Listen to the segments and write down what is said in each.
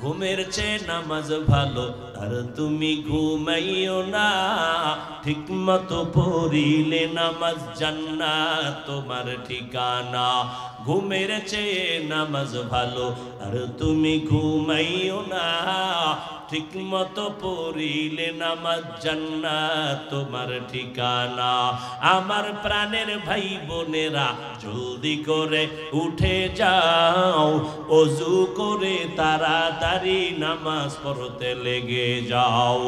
ঘুমের চেয়ে নামাজ ভালো আর তুমি ঘুমাইও না ঠিক মতো পড়িলে নামাজ জান্নাত তোমার ঠিকানা ঘুমের চেয়ে নামাজ ভালো আর তুমি ঘুমাইও না ঠিক মতো পড়িলে নামাজ জান্নাত তোমার ঠিকানা আমার প্রাণের ভাই বোনেরা জলদি করে উঠে যাও ওযু করে তাড়াতাড়ি নামাজ পড়তে লেগে যাও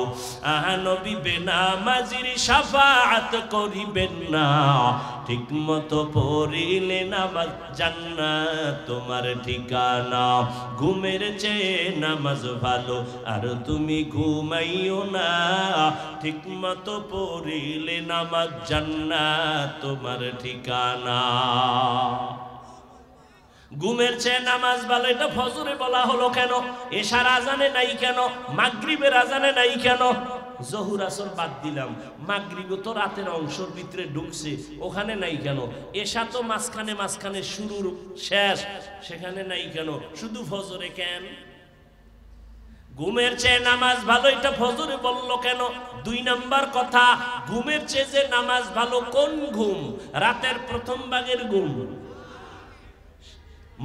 নবী বেনামাজির শাফাআত করিবেন না ঠিক মতো পড়িলে নামাজ জান্নাত তোমার ঠিকানা ঘুমের চেয়ে নামাজ ভালো আর তুমি ঘুমাইও না ঠিক মতো পড়িলে নামাজ জান্নাত তোমার ঠিকানা ঘুমের চেয়ে নামাজ ভালো এটা ফজরে বলা হলো কেন এশার আজানে নাই কেন মাগরিবের আজানে নাই কেন জোহর আসর বাদ দিলাম মাগরিবও তো রাতের অংশের ভিতরে ঢুকছে ওখানে নাই কেন এশা তো মাঝখানে শুরুর শেষ সেখানে নাই কেন শুধু ফজরে কেন ঘুমের চেয়ে নামাজ ভালো এটা ফজরে বললো কেন দুই নাম্বার কথা ঘুমের চেয়ে যে নামাজ ভালো কোন ঘুম রাতের প্রথম ভাগের ঘুম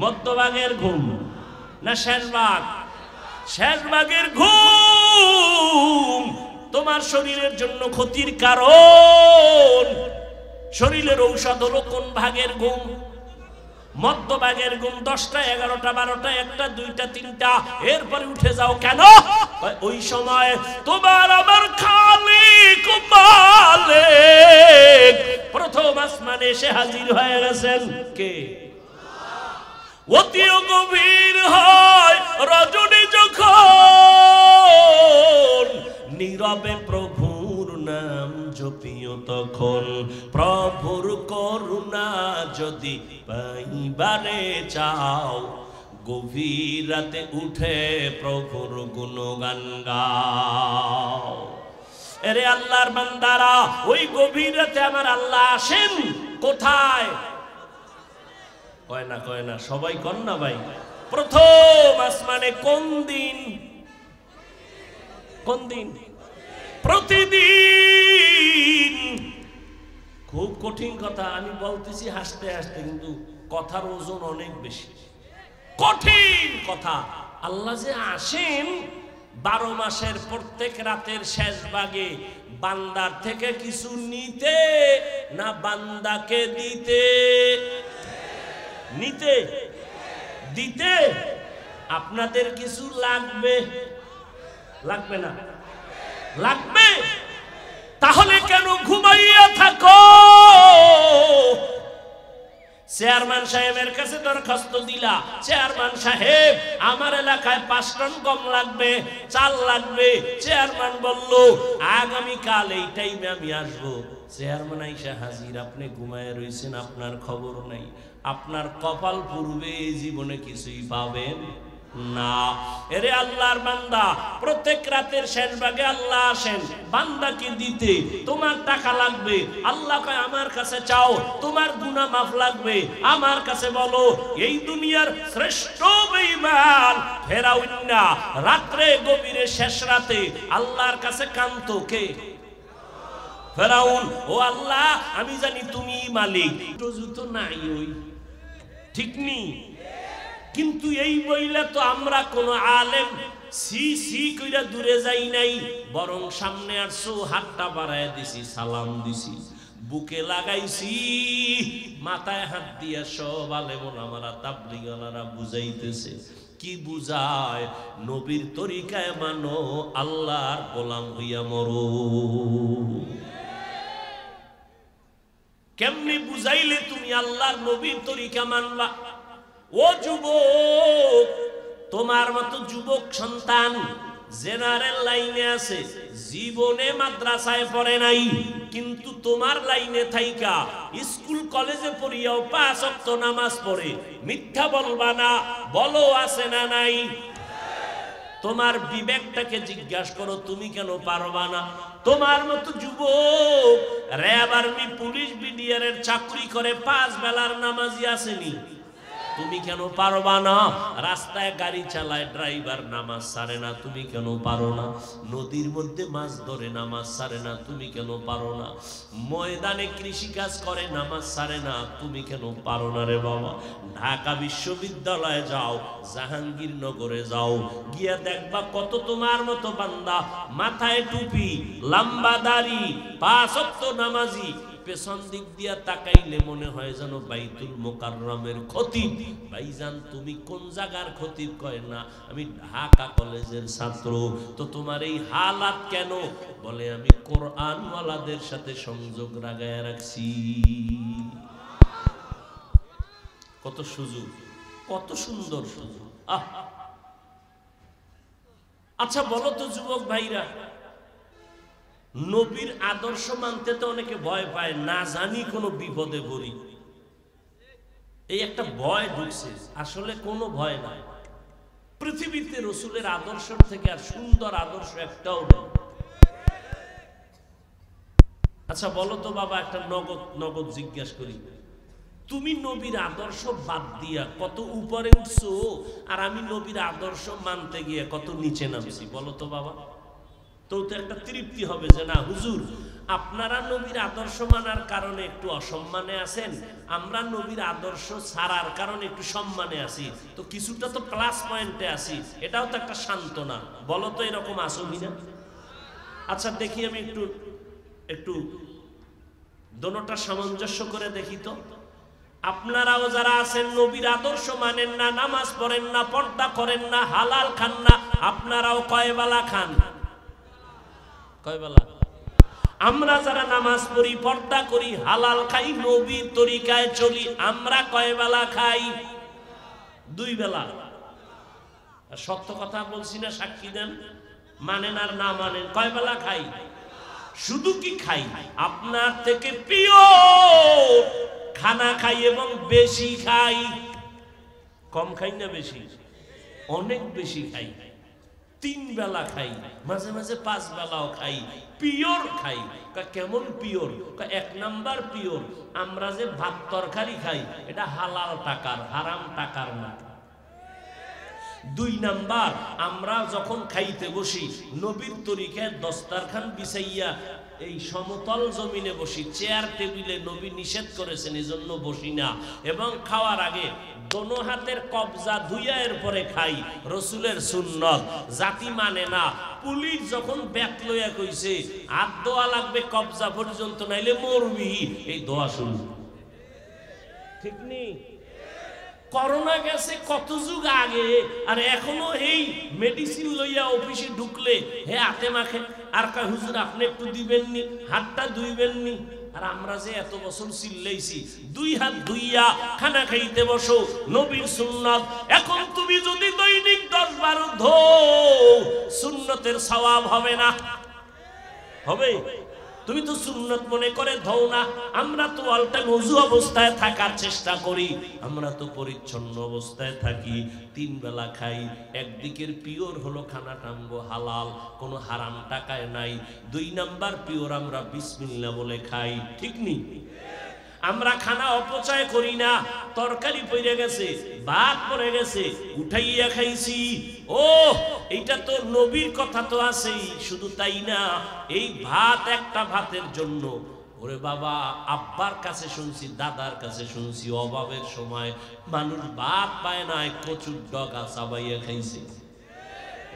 মধ্যভাগের ঘুম না শেষ ভাগের ঘুম তোমার শরীরের জন্য ক্ষতির কারণ শরীরের ঔষধ হলো কোন ভাগের ঘুম মধ্যভাগের ঘুম 10টা 11টা 12টা 1টা 2টা 3টা এরপরে উঠে যাও কেন ওই সময় তোমার আমার খালিক মালিক প্রথম আসমানে এসে হাজির হয়ে গেছেন কে অতি গভীর হয় রজনী যখন নীরবে প্রভুর নাম জপিও তখন প্রভুর করুণা যদি পাইবারে চাও গভীর রাতে উঠে প্রভুর গুণগান গাও এরে আল্লাহর বান্দারা ওই গভীর রাতে আমার আল্লাহ আসেন কোথায় কয় না সবাই কন না ভাই প্রথম আসমানে কোন দিন প্রতিদিন খুব কঠিন কথা আমি বলতেছি হাসতে হাসতে কিন্তু কথার ওজন অনেক বেশি কঠিন কথা আল্লাহ যে আসেন 12 মাসের প্রত্যেক রাতের শেষ ভাগে বান্দার থেকে কিছু নিতে না বান্দাকে দিতে আপনাদের কিছু লাগবে না লাগবে তাহলে কেন ঘুমাইয়া থাকো চেয়ারম্যান সাহেবের কাছে দরখাস্ত দিলা চেয়ারম্যান সাহেব আমার এলাকায় 5 টন গম লাগবে চাল লাগবে চেয়ারম্যান বলল আগামী কাল এই টাইমে আমি আসবো চেয়ারম্যান আইসা হাজির আপনি ঘুমায় রইছেন আপনার খবর নাই আপনার কপাল পূর্বে এই জীবনে কিছুই পাবেন না এরে আল্লাহর বান্দা প্রত্যেক রাতের শেষ ভাগে আল্লাহ আসেন বান্দাকে দিতে তোমার টাকা লাগবে আল্লাহ কয় আমার কাছে চাও তোমার গুনাহ মাফ লাগবে আমার কাছে বলো এই দুনিয়ার শ্রেষ্ঠ বেঈমান ফেরাউন না রাতে গভীরে শেষ রাতে আল্লাহর কাছে কাঁদতো কে ফেরাউন ও আল্লাহ আমি জানি তুমি মালিক তো নাই ওই ঠিক নি কিন্তু এই বইলা তো আমরা কোন আলেম সি কইরা দূরে যাই নাই বরং সামনে আসছো হাতটা বাড়ায় দিছি সালাম দিছি বুকে লাগাইছি মাথায় হাত দিয়া সব আলেম ওলামারা তাবলীগওয়ালারা বুঝাইতেছে কি বুঝায় নবীর তরিকায় মানো আল্লাহর গোলাম হইয়া মরো কেমনে বুঝাইলে তুমি আল্লাহর নবীর তরিকা মানবা ও যুবক তোমার মতো যুবক সন্তান জেনারেল লাইনে আছে জীবনে মাদ্রাসায় পড়ে নাই কিন্তু তোমার লাইনে থাইকা স্কুল কলেজে পড়িয়াও 5 ওয়াক্ত নামাজ পড়ে মিথ্যা বলবা না বলো আছে না নাই তোমার বিবেকটাকে জিজ্ঞাসা করো তুমি কেন পারবা না তোমার মতো যুবক র্যাব আর্মি পুলিশ বিডিআর এর চাকরি করে 5 বেলার নামাজি আসেনি তুমি কেন পারবা না? রাস্তায় গাড়ি চালায় ড্রাইভার নামাজ ছাড়ে না, তুমি কেন পারো না? নদীর মধ্যে মাছ ধরে নামাজ ছাড়ে না, তুমি কেন পারো না? ময়দানে কৃষিকাজ করে নামাজ ছাড়ে না, তুমি কেন পারো না রে বাবা? ঢাকা বিশ্ববিদ্যালয়ে যাও, জাহাঙ্গীরনগরে যাও, গিয়া দেখবা কত তোমার মতো বান্দা, মাথায় টুপি, লম্বা দাড়ি, 5 ওয়াক্ত নামাজি, পেছন দিক দিয়া তাকাইলে মনে হয় যেন বাইতুল মোকাররমের খতিব। ভাইজান তুমি কোন জায়গার খতিব? কয় না আমি ঢাকা কলেজের ছাত্র। তো তোমার এই হালাত কেন? বলে আমি কোরআনওয়ালাদের সাথে সংযোগ লাগায় রাখছি। কত সুযোগ, কত সুন্দর সুযোগ। আচ্ছা বলো তো যুবক ভাইরা, নবীর আদর্শ মানতে তো অনেকে ভয় পায়, না জানি কোনো বিপদে পড়ি, এই একটা ভয় ঢুকছে। আসলে কোনো ভয় নাই। পৃথিবীতে রসুলের আদর্শ থেকে আর সুন্দর আদর্শ একটাও নেই। আচ্ছা বলো তো বাবা, একটা নগদ জিজ্ঞাসা করি, তুমি নবীর আদর্শ বাদ দিয়া কত উপরে উঠছো, আর আমি নবীর আদর্শ মানতে গিয়ে কত নিচে নামছি? বলো তো বাবা। তো একটা তৃপ্তি হবে যে না হুজুর, আপনারা নবীর আদর্শ মানার কারণে একটু অসম্মানে আছেন, আমরা নবীর আদর্শ ছাড়ার কারণে একটু সম্মানে আছি, তো কিছুটা তো প্লাস পয়েন্টে আছি, এটাও তো একটা সান্ত্বনা। বলো তো এরকম আসো কিনা? আচ্ছা দেখি, আমি একটু দোনোটা সামঞ্জস্য করে দেখি তো। আপনারাও যারা আছেন নবীর আদর্শ মানেন না, নামাজ পড়েন না, পর্দা করেন না, হালাল খান না, আপনারাও কয় বেলা খান? কয় বেলা? আমরা যারা নামাজ পড়ি, পর্দা করি, হালাল খাই, নবীর তরিকায় চলি, আমরা কয় বেলা খাই? 2 বেলা। সত্য কথা বলছি না, সাক্ষী দেন। মানেন আর না মানেন, কয় বেলা খাই? শুধু কি খাই, আপনার থেকে পিওর খানা খাই এবং বেশি খাই। কম খাই না বেশি? অনেক বেশি খাই। 3 বেলা খাই, মাঝে মাঝে 5 বেলাও খাই, পিওর খাই। কেমন পিওর? 1 নাম্বার পিওর, আমরা যে ভাত তরকারি খাই এটা হালাল টাকার, হারাম টাকার না। 2 নাম্বার, আমরা যখন খাইতে বসি নবীর তরিকায় দস্তারখান বিছাইয়া এই সমতল জমিনে বসি, চেয়ার টেবিলে নবী নিষেধ করেছেন, এজন্য বসি না। এবং খাওয়ার আগে দোনো হাতের কবজা ধুইয়া এরপরে খাই, রসুলের সুন্নত। জাতি মানে না। পুলিশ যখন ব্যাক লইয়া কইছে হাত দোয়া লাগবে কবজা পর্যন্ত, নাইলে মরবি, এই দোয়া শুনু। ঠিক নেই? করোনা গেছে কত যুগ আগে, আর এখনো এই মেডিসিন লইয়া অফিসে ঢুকলে হে হাতে মাখে, আর কয় হুজুর আপনি একটু দিবেননি, হাতটা ধুইবেননি। আর আমরা যে এত বছর চিল্লাইছি 2 হাত ধুইয়া খানা খাইতে বসো, নবীর সুন্নাত। এখন তুমি যদি দৈনিক 10-12 ধো, সুন্নতের সওয়াব হবে না? হবে? তুমি তো সুন্নত মনে করে ধও না। আমরা তো অল টাইম ওযু অবস্থায় থাকার চেষ্টা করি, আমরা তো পরিচ্ছন্ন অবস্থায় থাকি, 3 বেলা খাই। একদিকের পিওর হলো খানা টাঙ্গো হালাল, কোনো হারাম টাকায় নাই। 2 নাম্বার পিওর, আমরা বিসমিল্লাহ বলে খাই। ঠিক নেই? আমরা খানা অপচয় করি না। তরকারি পড়ে গেছে, ভাত পড়ে গেছে, উঠাইয়া খাইছি। ও এইটা তো নবীর কথা তো আছেই। শুধু তাই না, এই ভাত একটা ভাতের জন্য, ওরে বাবা, আব্বার কাছে শুনছি, দাদার কাছে শুনছি, অভাবের সময় মানুষ ভাত পায় না, কচুর ডগা চাবাইয়া খাইছে।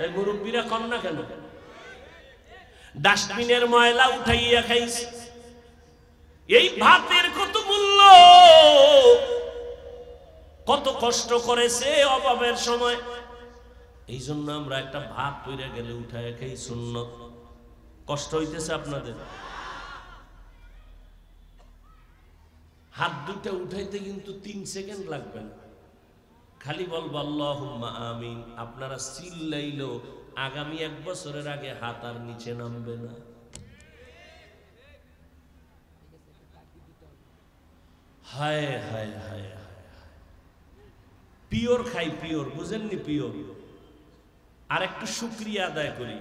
এই মুরব্বীরা কন না কেন? ডাস্টবিনের ময়লা উঠাইয়া খাইছে। এই ভাতের কত মূল্য, কত কষ্ট করেছে অভাবের সময়। এই জন্য আমরা একটা ভাত পইরা গেলে উঠায় খাই, সুন্নত। কষ্ট হইতেছে আপনাদের? হাত দুটা উঠাইতে কিন্তু 3 সেকেন্ড লাগবে না, খালি বলবো আল্লাহুম্মা আমিন। আপনারা চিল্লাইলো আগামী 1 বছরের আগে হাত আর নিচে নামবে না। হায় হায় হায় হায়, পিওর খাই, পিওর বুঝেননি? পিওর। আর একটু শুকরিয়া আদায় করি,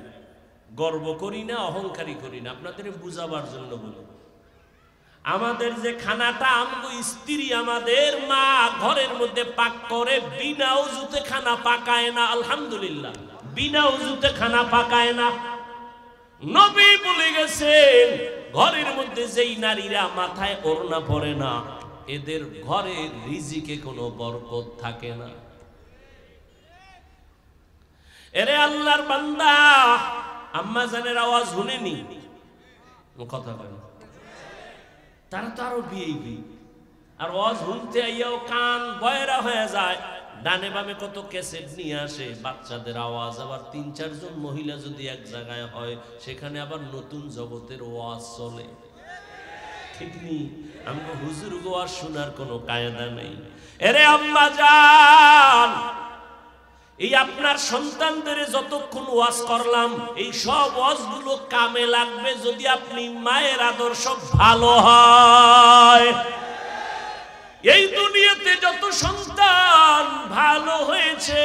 গর্ব করি না, অহংকারী করি না, আপনাদের বুঝাবার জন্য বলি। আমাদের যে খানাটা আমগো স্ত্রী আমাদের মা ঘরের মধ্যে পাক করে, বিনা উযুতে খানা পাকায় না। আলহামদুলিল্লাহ, বিনা উযুতে খানা পাকায় না। নবী বলে গেছেন ঘরের মধ্যে যেই নারীরা মাথায় ওড়না পরে না, এদের ঘরে রিজিকে কোনো বরকত থাকে না। এরে আল্লাহর বান্দা, আম্মা জানের আওয়াজ শুনেনি? কথা বলে তারা তো আরো বিয়ে, আর ওয়াজ শুনতে আইয়াও কান বয়রা হয়ে যায়। ডানে বামে কত ক্যাসেট নিয়ে আসে, বাচ্চাদের আওয়াজ। আবার ৩-৪ জন মহিলা যদি এক জায়গায় হয়, সেখানে আবার নতুন জগতের ওয়াজ চলে। ঠিক নেই? আমাকে হুজুর ওয়াজ শোনার কোনো কায়দা নেই। এরে আম্মা জান, এই আপনার সন্তানদের যতক্ষণ ওয়াজ করলাম, এই সব ওয়াজগুলো কামে লাগবে যদি আপনি মায়ের আদর্শ ভালো হয়। এই দুনিয়াতে যত সন্তান ভালো হয়েছে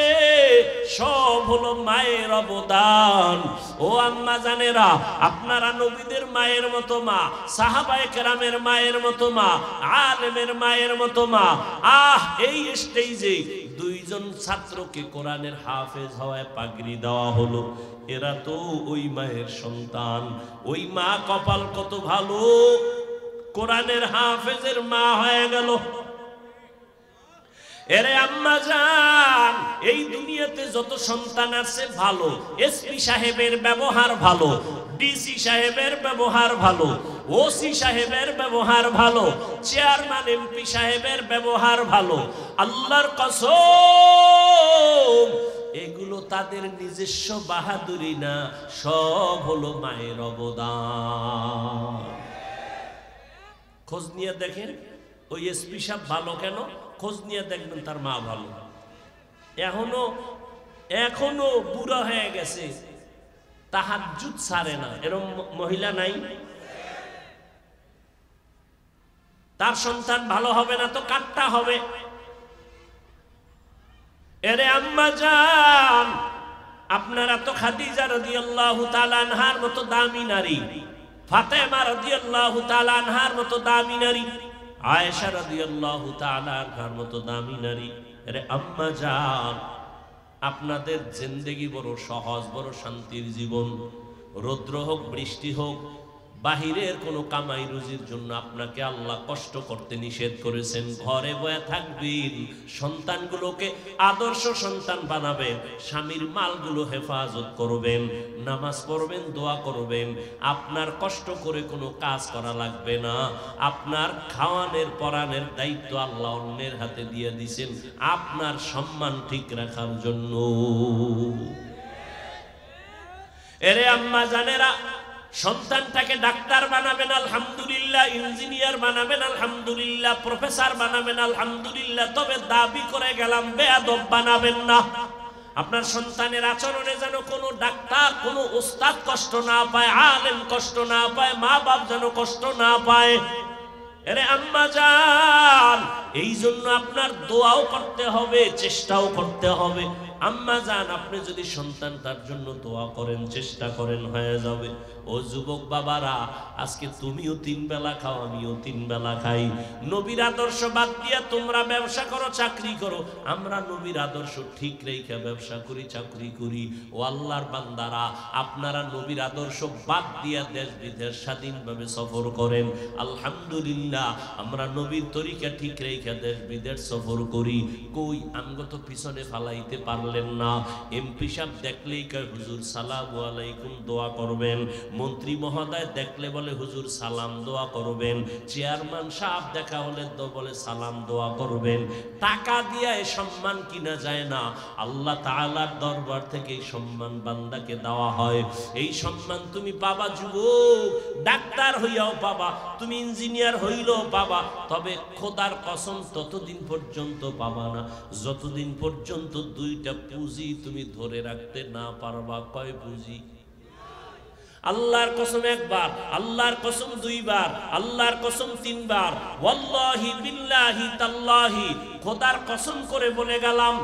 সব হলো মায়ের অবদান। ও আম্মা জানেরা, আপনারা নবীদের মায়ের মতো মা, সাহাবায়ে কেরামের মায়ের মতো মা, আলেমের মায়ের মতো মা। এই স্টেজে 2 জন ছাত্রকে কোরআনের হাফেজ হওয়ায় পাগড়ি দেওয়া হলো। এরা তো ওই মায়ের সন্তান। ওই মা কপাল কত ভালো, কোরআনের হাফেজের মা হয়ে গেল। এরে আম্মা জান, এই দুনিয়াতে যত সন্তান আছে ভালো। এসপি সাহেবের ব্যবহার ভালো, ডিসি সাহেবের ব্যবহার ভালো, ওসি সাহেবের ব্যবহার ভালো, চেয়ারম্যান এমপি সাহেবের ব্যবহার ভালো। আল্লাহর কসম, এগুলো তাদের নিজস্ব বাহাদুরি না, সব হলো মায়ের অবদান। খোঁজ নিয়ে দেখেন ওই এসপি সাহেব ভালো কেন, খোঁজ নিয়ে দেখবেন তার মা ভালো। এখনো বুড়া হয়ে গেছে, তাহাজ্জুদ ছাড়ে না, এরকম মহিলা নাই? তার সন্তান ভালো হবে না তো কাটটা হবে। এরে আম্মা জান, আপনারা তো খাদিজা রাদিয়াল্লাহু তাআলা আনহার মতো দামি নারী, ফাতেমা রাদিয়াল্লাহু তাআলা আনহার মতো দামি নারী, আয়েশা রাদিয়াল্লাহু তাআলা আনহার মতো দামি নারী। আরে আম্মা জান, আপনাদের জিন্দেগি বড় সহজ, বড় শান্তির জীবন। রৌদ্র হোক বৃষ্টি হোক, বাহিরের কোনো কামাই রুজির জন্য আপনাকে আল্লাহ কষ্ট করতে নিষেধ করেছেন। ঘরে বয়ে থাকবেন, সন্তানগুলোকে আদর্শ সন্তান বানাবেন, স্বামীর মালগুলো হেফাজত করবেন, নামাজ পড়বেন, দোয়া করবেন। আপনার কষ্ট করে কোনো কাজ করা লাগবে না। আপনার খাওয়ানোর পরানের দায়িত্ব আল্লাহ অন্যের হাতে দিয়ে দিয়েছেন আপনার সম্মান ঠিক রাখার জন্য। এরে আম্মা জানেরা, সন্তানটাকে ডাক্তার বানাবেন আলহামদুলিল্লাহ, ইঞ্জিনিয়ার বানাবেন আলহামদুলিল্লাহ, প্রফেসর বানাবেন আলহামদুলিল্লাহ, তবে দাবি করে গেলাম বেয়াদব বানাবেন না। আপনার সন্তানের আচরণে যেন কোনো ডাক্তার, কোনো উস্তাদ কষ্ট না পায়, আলেম কষ্ট না পায়, মা বাপ যেন কষ্ট না পায়। আরে আম্মা জান, এই জন্য আপনার দোয়াও করতে হবে, চেষ্টাও করতে হবে। আম্মা জান, আপনি যদি সন্তান তার জন্য দোয়া করেন, চেষ্টা করেন, হয়ে যাবে। ও যুবক বাবারা, আজকে তুমিও 3 বেলা খাও, আমিও 3 বেলা খাই। নবীর আদর্শ বাদ দিয়া তোমরা ব্যবসা করো, চাকরি করো। আমরা নবীর আদর্শ ঠিক রেখে ব্যবসা করি, চাকরি করি। ও আল্লাহর বান্দারা, আপনারা নবীর আদর্শ বাদ দিয়া দেশ বিদেশ স্বাধীনভাবে সফর করেন। আলহামদুলিল্লাহ, আমরা নবীর তরিকা ঠিক রেখে দেশ বিদেশ সফর করি। কই আমগো তো পিছনে ফালাইতে পারলেন না। এমপি সাহেব দেখলেই কয় হুজুর সালামু আলাইকুম, দোয়া করবেন। মন্ত্রী মহোদয় দেখলে বলে হুজুর সালাম, দোয়া করবেন। চেয়ারম্যান সাহেব দেখা হলে তো বলে সালাম, দোয়া করবেন। টাকা দিয়ে এই সম্মান কিনা যায় না। আল্লাহ তাআলার দরবার থেকে এই সম্মান বান্দাকে দেওয়া হয়। এই সম্মান তুমি পাবা যুবক, ডাক্তার হইয়াও পাবা, তুমি ইঞ্জিনিয়ার হইলেও পাবা। তবে খোদার কসম ততদিন পর্যন্ত পাবা না যতদিন পর্যন্ত 2টা পুঁজি তুমি ধরে রাখতে না পারবা। কয় পুঁজি? আল্লাহর কসম 1 বার, আল্লাহর কসম 2 বার, আল্লাহর কসম 3 বার। ওয়াল্লাহি বিল্লাহি তাল্লাহি, খোদার কসম করে বলে গেলাম,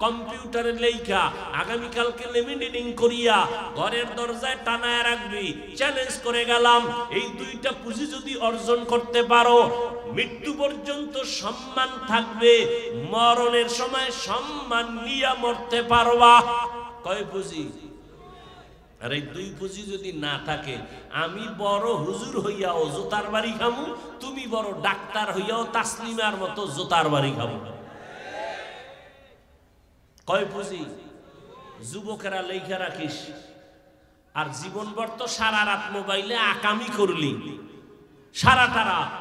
কম্পিউটারে লেখা আগামীকালকে লেমিনেটিং করিয়া ঘরের দরজায় টানায় রাখবি। চ্যালেঞ্জ করে গেলাম, এই দুইটা পুঁজি যদি অর্জন করতে পারো মৃত্যু পর্যন্ত সম্মান থাকবে, মরণের সময় সম্মান নিয়ে মরতে পারবা। কয় পুঁজি? আর এই দুই পুঁজি যদি না থাকে, আমি বড় হুজুর হইয়াও জোতার বাড়ি খামু, তুমি বড় ডাক্তার হইয়াও তাসলিমার মতো জোতার বাড়ি খামু। কয় পুঁজি? যুবকেরা লেখা রাখিস। আর জীবনভর তো সারা রাত মোবাইলে আকামি করলি, সারাটা রাত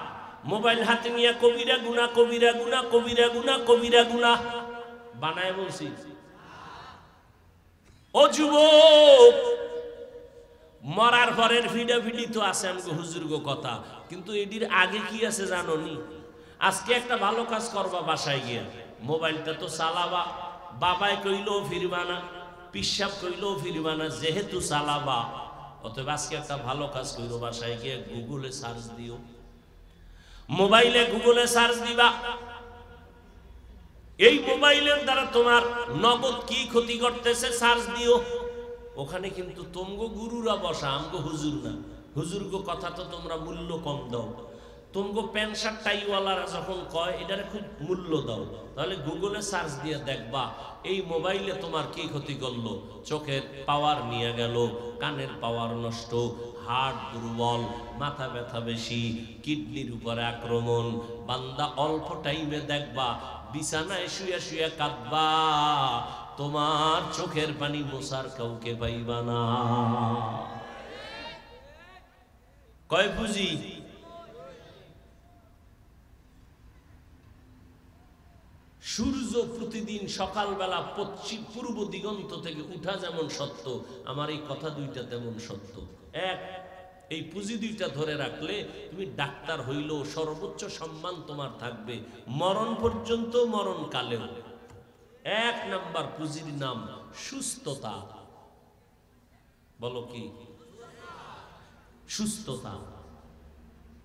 মোবাইল হাতে নিয়ে কবিরা গুনা কবিরা গুনা কবিরা গুনা কবিরা গুনা বানায় বলছি। ও যুবক, মরার পরের ফিডাফিডি তো আছে আমাকে হুজুর গো কথা, কিন্তু এটির আগে কি আছে জানো নি? আজকে একটা ভালো কাজ করবা, বাসায় গিয়া মোবাইলটা তো চালাবা, বাবাই কইলেও ফিরবা না, পিসাব কইলেও ফিরবা না, যেহেতু চালাবা অতএব আজকে একটা ভালো কাজ করো, বাসায় গিয়ে গুগলে সার্চ দিও। মোবাইলে গুগলে সার্চ দিবা, এই মোবাইলের দ্বারা তোমার নগদ কি ক্ষতি করতেছে সার্চ দিও। ওখানে কিন্তু তোমগো গুরুরা বসা, আমগো হুজুর না। হুজুর গো কথা তো তোমরা মূল্য কম দাও, তোমগো প্যান্ট শার্ট টাইওয়ালারা যখন কয় এটারে খুব মূল্য দাও। তাহলে গুগলে সার্চ দিয়ে দেখবা এই মোবাইলে তোমার কি ক্ষতি করলো। চোখের পাওয়ার নিয়ে গেল, কানের পাওয়ার নষ্ট, হার্ট দুর্বল, মাথা ব্যথা বেশি, কিডনির উপরে আক্রমণ। বান্দা অল্প টাইমে দেখবা বিছানায় শুয়ে শুয়ে কাঁদবা, তোমার চোখের পানি মোছার কাউকে পাইবা না। কয় পুঁজি? সূর্য প্রতিদিন সকালবেলা পশ্চিম পূর্ব দিগন্ত থেকে উঠা যেমন সত্য, আমার এই কথা দুইটা তেমন সত্য। এক, এই পুঁজি দুইটা ধরে রাখলে তুমি ডাক্তার হইলেও সর্বোচ্চ সম্মান তোমার থাকবে মরণ পর্যন্ত, মরণ কালেও। এক নাম্বার পুঁজির নাম সুস্থতা। বলো কি? সুস্থতা।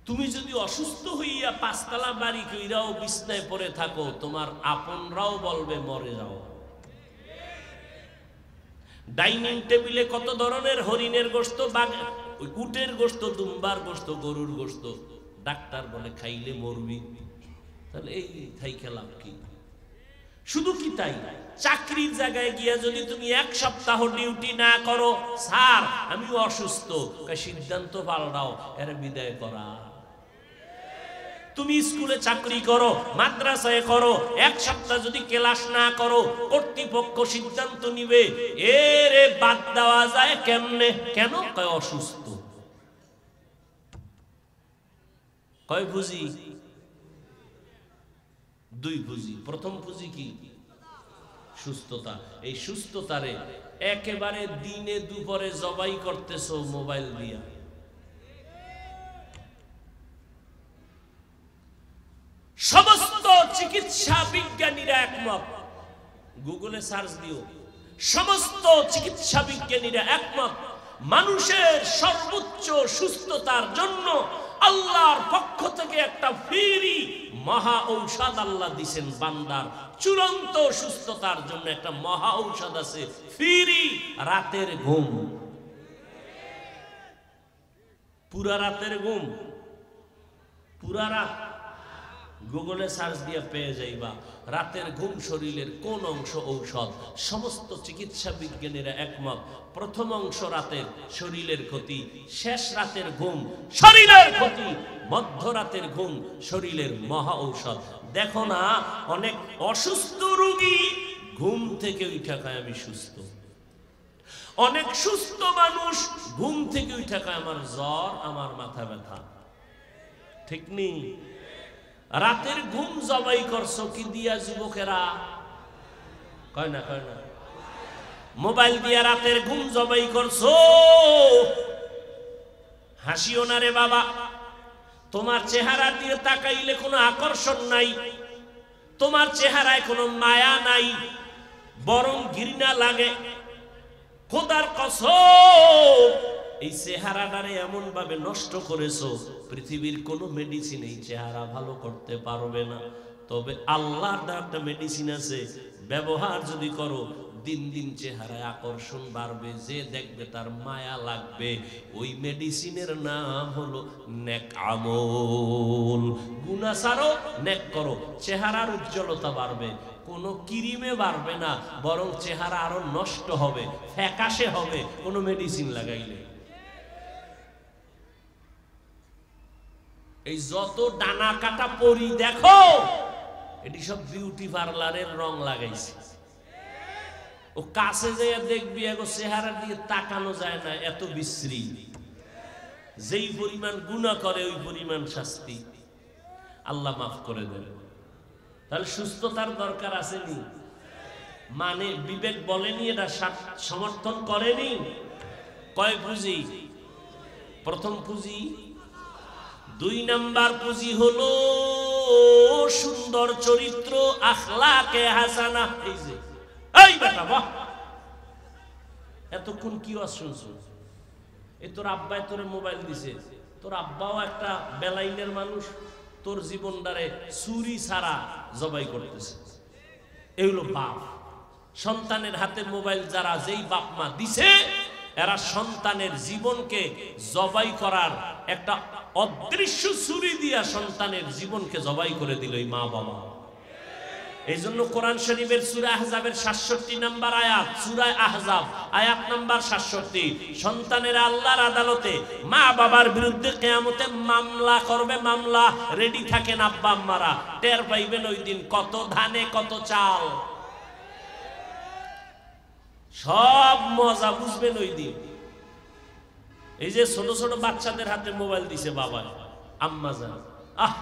তুমি যদি অসুস্থ হইয়া পাঁচতলা বাড়ি কইরাও বিছনায় পড়ে থাকো, তোমার আপনরাও বলবে মরে যাও। ডাইনিং টেবিলে কত ধরনের হরিণের গোশত, উটের গোশত, দুম্বার গোশত, গরুর গোশত, ডাক্তার বলে খাইলে মরবি। তাহলে এই খাই খেলাম কি? শুধু কি তাই, চাকরির জায়গায় গিয়া যদি তুমি এক সপ্তাহ ডিউটি না করো, স্যার আমি অসুস্থ, সিদ্ধান্ত পাল্টাও, এর বিদায় করা। তুমি স্কুলে চাকরি করো, মাদ্রাসায় করো, এক সপ্তাহ যদি ক্লাস না করো, কর্তৃপক্ষ সিদ্ধান্ত নিবে এরে বাদ দেওয়া যায় কেমনে? কেন? কয় অসুস্থ। কয় পুঁজি? দুই পুঁজি। প্রথম পুঁজি কি? সুস্থতা। এই সুস্থতারে একেবারে দিনে দুপুরে জবাই করতেছো মোবাইল দিয়া। সমস্ত চিকিৎসা বিজ্ঞানীরা একমত, গুগলে সার্চ দিও, সমস্ত চিকিৎসা বিজ্ঞানীরা একমত, মানুষের সর্বোচ্চ সুস্থতার জন্য আল্লাহর পক্ষ থেকে একটা ফ্রি মহা ঔষধ আল্লাহ দিয়েছেন। বান্দার চূড়ান্ত সুস্থতার জন্য একটা মহা ঔষধ আছে, ফ্রি রাতের ঘুম। পুরা রাতের ঘুম, পুরা রাত গুগলে সার্চ দিয়ে পেয়ে যাইবা। রাতের ঘুম শরীরের কোন অংশ ঔষধ? সমস্ত চিকিৎসা বিজ্ঞানীরা একমত, প্রথম অংশ রাতের শরীরের ক্ষতি, শেষ রাতের ঘুম শরীরের ক্ষতি, মধ্যরাতের ঘুম শরীরের মহা ঔষধ। দেখো না অনেক অসুস্থ রোগী ঘুম থেকে উঠা খায় আমি সুস্থ, অনেক সুস্থ মানুষ ঘুম থেকে উঠা খায় আমার জ্বর, আমার মাথা ব্যথা। ঠিক নেই? রাতের ঘুম জবাই করছো কি দিয়া যুবকেরা? কয় না, কয় না। মোবাইল দিয়া রাতের ঘুম জবাই করছো। হাসিও না রে বাবা, তোমার চেহারা দিয়ে তাকাইলে কোনো আকর্ষণ নাই, তোমার চেহারায় কোনো মায়া নাই, বরং ঘৃণা লাগে। খোদার কসম, এই চেহারাটারে এমন ভাবে নষ্ট করেছো, পৃথিবীর কোনো মেডিসিন এই চেহারা ভালো করতে পারবে না। তবে আল্লাহর একটা মেডিসিন আছে, ব্যবহার যদি করো, দিন দিন চেহারায় আকর্ষণ বাড়বে, যে দেখবে তার মায়া লাগবে। ওই মেডিসিনের নাম হলো নেক আমল। গুনাহ ছাড়ো, নেক করো, চেহারার উজ্জ্বলতা বাড়বে। কোনো ক্রিমে বাড়বে না, বরং চেহারা আরো নষ্ট হবে, ফ্যাকাশে হবে কোনো মেডিসিন লাগাইলে। এই যত ডানা কাটা পরি দেখো, এটি সব বিউটি পার্লারের রং লাগাইছে। ও কাছে যেয়ে দেখবি এগো চেহারা দিয়ে তাকানো যায় না, এত বিশ্রী। যেই পরিমাণ গুনাহ করে ওই পরিমাণ শাস্তি। আল্লাহ মাফ করে দেন। তাহলে সুস্থতার দরকার আসেনি, মানে বিবেক বলেনি, এটা সমর্থন করেনি। কয় পুঁজি? প্রথম পুঁজি। 2 নাম্বার পুঁজি হলো সুন্দর চরিত্র, আখলাকে হাসানা। এই যে এই বেটা, বাহ, এতক্ষণ কি ওয়াজ শুনছো? এই তোর আব্বাই তোরে মোবাইল দিছে, তোর আব্বাও একটা বেলাইনের মানুষ, তোর জীবনটারে চুরি ছাড়া জবাই করতেছে। এই হলো বাপ। সন্তানের হাতে মোবাইল যারা, যেই বাপ মা দিছে, এরা সন্তানের জীবনকে জবাই করার একটা অদৃশ্য ছুরি দিয়া সন্তানের জীবনকে জবাই করে দিল এই মা বাবা। এই জন্য কোরআন শরীফের সূরা আহজাবের 67 নাম্বার আয়াত, সূরা আহজাব আয়াত নাম্বার 67, সন্তানেরা আল্লাহর আদালতে মা বাবার বিরুদ্ধে কিয়ামতে মামলা করবে। মামলা রেডি থাকেন আব্বা আম্মারা, টের পাইবেন ওই দিন কত ধানে কত চাল, সব মজা বুঝবেন ওই দিন। এই যে ছোট ছোট বাচ্চাদের হাতে মোবাইল দিছে বাবা আম্মা জান, আহ,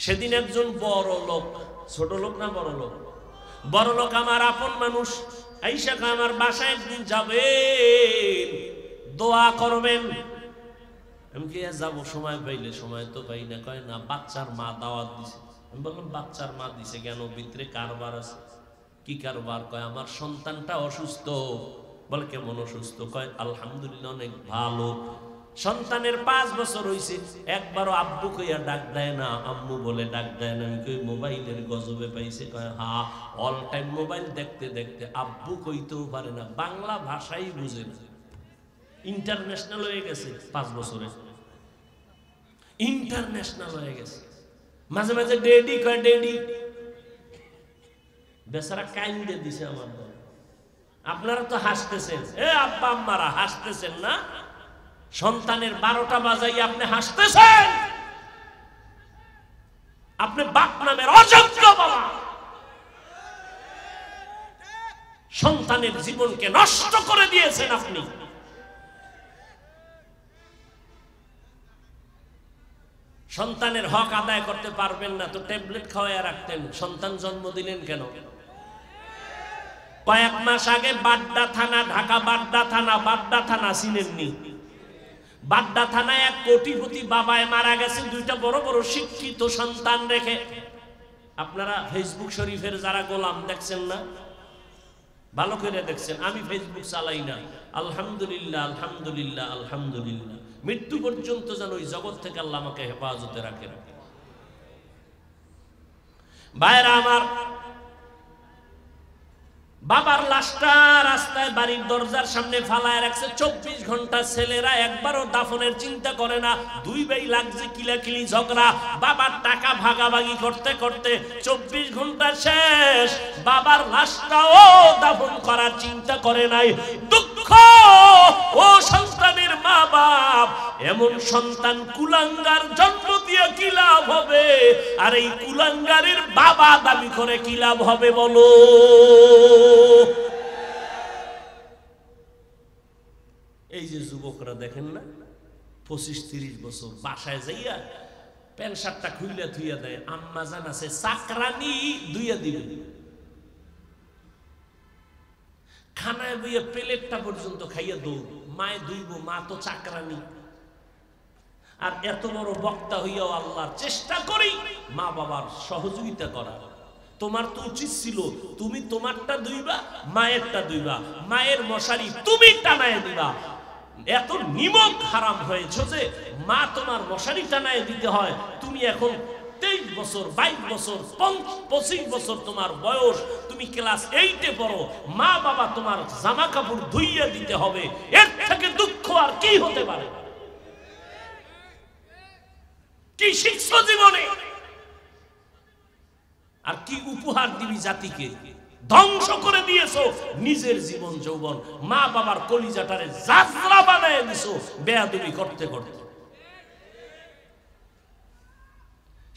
সেদিন একজন বড় লোক, ছোট লোক না বড় লোক, বড় লোক আমার আপন মানুষ, আইসা আমার বাসায় একদিন যাবেন, দোয়া করবেন। আমি কি যাবো সময় পাইলে? সময় তো পাই না। কয় না, বাচ্চার মা দাওয়াত দিছে। আমি বললাম বাচ্চার মা দিছে কেন? ভিতরে কারবার আছে। কি কারবার? কয় আমার সন্তানটা অসুস্থ। বলে কেমন অসুস্থ? কয় আলহামদুলিল্লাহ অনেক ভালো। সন্তানের 5 বছর হইছে, একবারও আব্বু কইয়া ডাক দেয় না, আম্মু বলে ডাক দেয় না। আমি কই মোবাইলের গজবে পাইছে? কয় হ্যাঁ, অল টাইম মোবাইল দেখতে দেখতে আব্বু কইতেও পারে না, বাংলা ভাষাই বুঝে না। ইন্টারন্যাশনাল হয়ে গেছে 5 বছরে, ইন্টারন্যাশনাল হয়ে গেছে। মাঝে মাঝে ডেডি কয়, ডেডি। বেচারা কাইন্দে দিছে আমার দল। আপনারা তো হাসতেছেন, এ আব্বা আম্মারা হাসতেছেন না? সন্তানের 12টা বাজাই আপনি হাসতেছেন? আপনি বাপ নামের অযোগ্য বাবা, সন্তানের জীবনকে নষ্ট করে দিয়েছেন আপনি। সন্তানের হক আদায় করতে পারবেন না তো ট্যাবলেট খাওয়াইয়া রাখতেন, সন্তান জন্ম দিলেন কেন? কয়েক মাস আগে বাড্ডা থানা, ঢাকা বাড্ডা থানা, বাড্ডা থানা চিনেননি? বাড্ডা থানায় এক কোটিপতি বাবায় মারা গেছে 2টা বড় বড় শিক্ষিত সন্তান রেখে। আপনারা ফেসবুক শরীফের যারা গোলাম দেখছেন না? ভালো করে দেখছেন। আমি ফেসবুক চালাই না। আলহামদুলিল্লাহ, আলহামদুলিল্লাহ, আলহামদুলিল্লাহ। মৃত্যু পর্যন্ত যেন ওই জগৎ থেকে আল্লাহ আমাকে হেফাজতে রাখেন। ভাইরা আমার, বাবার লাশটা রাস্তায় বাড়ির দরজার সামনে ফালায় রাখছে। 24 ঘন্টা ছেলেরা একবারও দাফনের চিন্তা করে না। 2 ভাই লাগছে কিলাকিলি ঝগড়া, বাবার টাকা ভাগাভাগি করতে করতে 24 ঘন্টা শেষ, বাবার লাশটাও দাফন করার চিন্তা করে নাই। দুঃখ ও সন্তানের মা বাপ, এমন সন্তান কুলাঙ্গার জন্ম দিয়ে কি লাভ হবে? আর এই কুলাঙ্গারের বাবা দাবি করে কি লাভ হবে বলো? এই যে যুবকরা দেখেন না, 25-30 বছর বাসায় যাইয়া প্যান্ট শার্টটা খুইলা থুইয়া দেয়, আম্মা জান আছে চাকরানি ধুইয়া দিবে, খানায় বইয়া প্লেটটা পর্যন্ত খাইয়া দৌড়, মায়ে ধুইব, মা তো চাকরানি। আর এত বড় বক্তা হইয়াও আল্লাহর চেষ্টা করি মা বাবার সহযোগিতা করা। তোমার তো উচিত ছিল তুমি তোমারটা ধুইবা, মায়েরটা ধুইবা, মায়ের মশারি তুমি টানায় দিবা। এত নিমক হারাম হয়েছে যে মা তোমার মশারি টানায় দিতে হয়, তুমি এখন 23 বছর 22 বছর 25 বছর তোমার বয়স, তুমি ক্লাস 8-এ পড়ো, মা বাবা তোমার জামা কাপড় ধুইয়া দিতে হবে, এর থেকে দুঃখ আর কি হতে পারে? কি শিখছো জীবনে? আর কি উপহার দিবি জাতিকে? ধ্বংস করে দিয়েছো নিজের জীবন যৌবন, মা বাবার কলিজাটারে যাত্রা বানায় দিছো বেয়াদবি করতে করতে।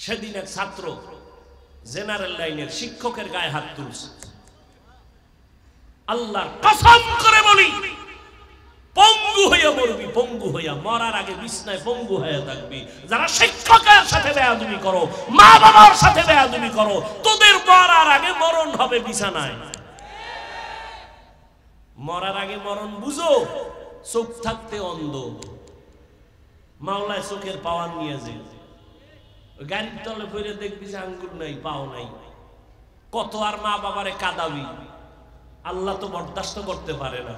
সেদিন এক ছাত্র জেনারেল লাইনের শিক্ষকের গায়ে হাত তুলছে। আল্লাহর কসম করে বলি, পঙ্গু হইয়া মরবি, পঙ্গু হইয়া মরার আগে বিছনায় পঙ্গু হয়ে থাকবি। যারা শিক্ষকের সাথে বেয়াদবি করো, মা বাবার সাথে বেয়াদবি করো, তোদের মরার আগে মরণ হবে বিছানায়। মরার আগে মরণ বুঝো, চোখ থাকতে অন্ধ। মাওলায় চোখের পাওয়ার নিয়ে যে গাড়ির তলে ফিরে দেখবি যে আঙ্গুল নাই, পাও নাই। কত আর মা বাবারে কাঁদাবি, আল্লাহ তো বরদাস্ত করতে পারে না।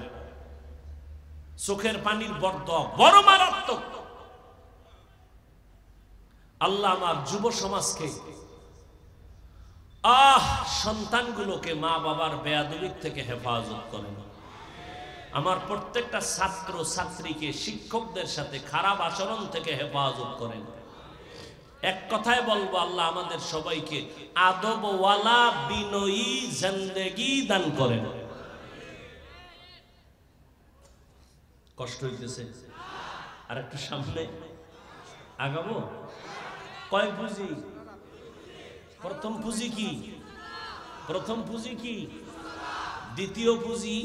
চোখের পানির বরদোয়া বড় মারাত্মক। আল্লাহ আমার যুব সমাজকে, সন্তানগুলোকে মা বাবার বেয়াদবির থেকে হেফাজত করেন। আমার প্রত্যেকটা ছাত্র ছাত্রীকে শিক্ষকদের সাথে খারাপ আচরণ থেকে হেফাজত করেন। এক কথায় বলবো, আল্লাহ আমাদের সবাইকে আদবওয়ালা বিনয়ী জিন্দেগি দান করেন। কষ্ট হইতেছে? আর একটু সামনে আগাবো। কয় পুঁজি? প্রথম পুঁজি কি? প্রথম পুঁজি কি? দ্বিতীয় পুঁজি